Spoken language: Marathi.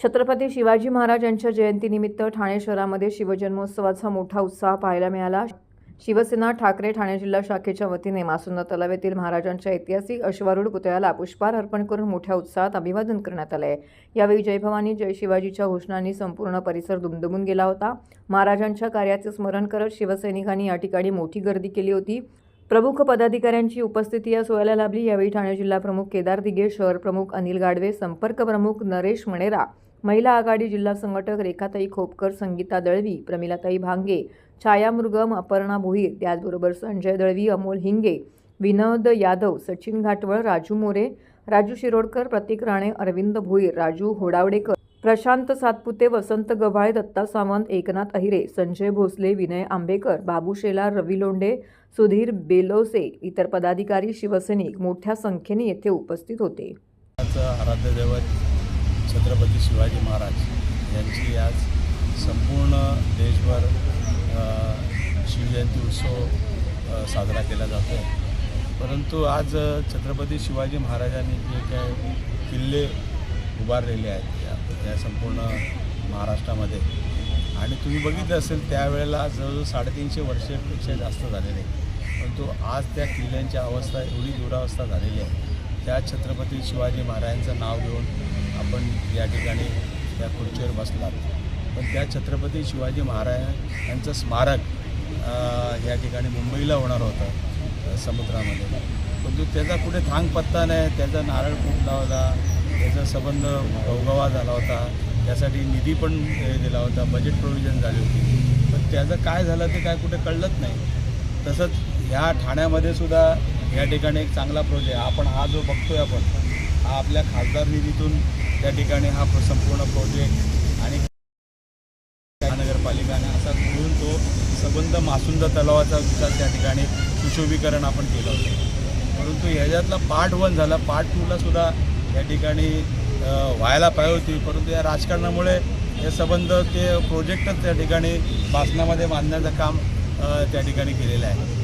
छत्रपती शिवाजी महाराज यांच्या जयंतीनिमित्त ठाणे शहरामध्ये शिवजन्मोत्सवाचा मोठा उत्साह पाहायला मिळाला। शिवसेना ठाकरे ठाणे जिल्हा शाखेच्या वतीने मासुंदा तलाव येथील महाराजांच्या ऐतिहासिक अश्वारूढ पुतळ्याला पुष्पहार अर्पण करून मोठ्या उत्साहात अभिवादन करण्यात आले। यावेळी जय भवानी जय शिवाजीच्या घोषणांनी संपूर्ण परिसर दुमदुमून गेला होता। महाराजांच्या कार्याचे स्मरण करत शिवसैनिकांनी या ठिकाणी मोठी गर्दी केली होती। प्रमुख पदाधिकाऱ्यांची उपस्थिती या सोहळ्याला लाभली। यावेळी ठाणे जिल्हा प्रमुख केदार दिघे, शहर प्रमुख अनिल गाडवे, संपर्क प्रमुख नरेश मणेरा, महिला आघाडी जिल्हा संघटक रेखाताई खोपकर, संगीता दळवी, प्रमिलाताई भांगे, छाया मृगम, अपर्णा भोईर, त्याचबरोबर संजय दळवी, अमोल हिंगे, विनोद यादव, सचिन घाटवळ, राजू मोरे, राजू शिरोडकर, प्रतीक राणे, अरविंद भोईर, राजू होडावडेकर, प्रशांत सातपुते, वसंत गव्हाळे, दत्ता सावंत, एकनाथ अहिरे, संजय भोसले, विनय आंबेकर, बाबू शेलार, रवी लोंढे, सुधीर बेलोसे, इतर पदाधिकारी, शिवसैनिक मोठ्या संख्येने येथे उपस्थित होते। आराध्य दैवत छत्रपती शिवाजी महाराज यांची आज संपूर्ण देशभर शिवजयंती उत्सव साजरा केला जातो। परंतु आज छत्रपती शिवाजी महाराजांनी जे काही किल्ले उभारलेले आहेत या संपूर्ण महाराष्ट्रामध्ये, आणि तुम्ही बघितलं असेल त्यावेळेला जवळजवळ 350 वर्षापेक्षा जास्त झालेले, परंतु आज त्या किल्ल्यांची अवस्था एवढी दुरावस्था झालेली आहे। त्या छत्रपती शिवाजी महाराजांचं नाव घेऊन आपण या ठिकाणी त्या खुर्चीवर बसलात, पण त्या छत्रपती शिवाजी महाराज यांचं स्मारक या ठिकाणी मुंबईला होणार होतं समुद्रामध्ये, परंतु त्याचा कुठे थांग पत्ता नाही। त्याचा नारळ फुटला होता, त्याचा संबंध गवगवा झाला होता, त्यासाठी निधी पण दिला होता, बजेट प्रोव्हिजन झाली होती, पण त्याचं काय झालं ते काय कुठे कळलंच नाही। तसंच ह्या ठाण्यामध्ये सुद्धा या ठिकाणी एक चांगला प्रोजेक्ट आपण हा जो बघतोय आपण हा आपल्या खासदार निधीतून त्या ठिकाणी हा संपूर्ण प्रोजेक्ट आणि महानगरपालिकाने असा मिळून तो संबंध मासुंदा तलावाचा विकास त्या ठिकाणी सुशोभीकरण आपण केलं होतं, परंतु ह्याच्यातला पार्ट 1 झाला, पार्ट 2ला सुद्धा या ठिकाणी व्हायला पाहिजे होती, परंतु या राजकारणामुळे हे संबंध ते प्रोजेक्टच त्या ठिकाणी भाषणामध्ये बांधण्याचं काम त्या ठिकाणी केलेलं आहे।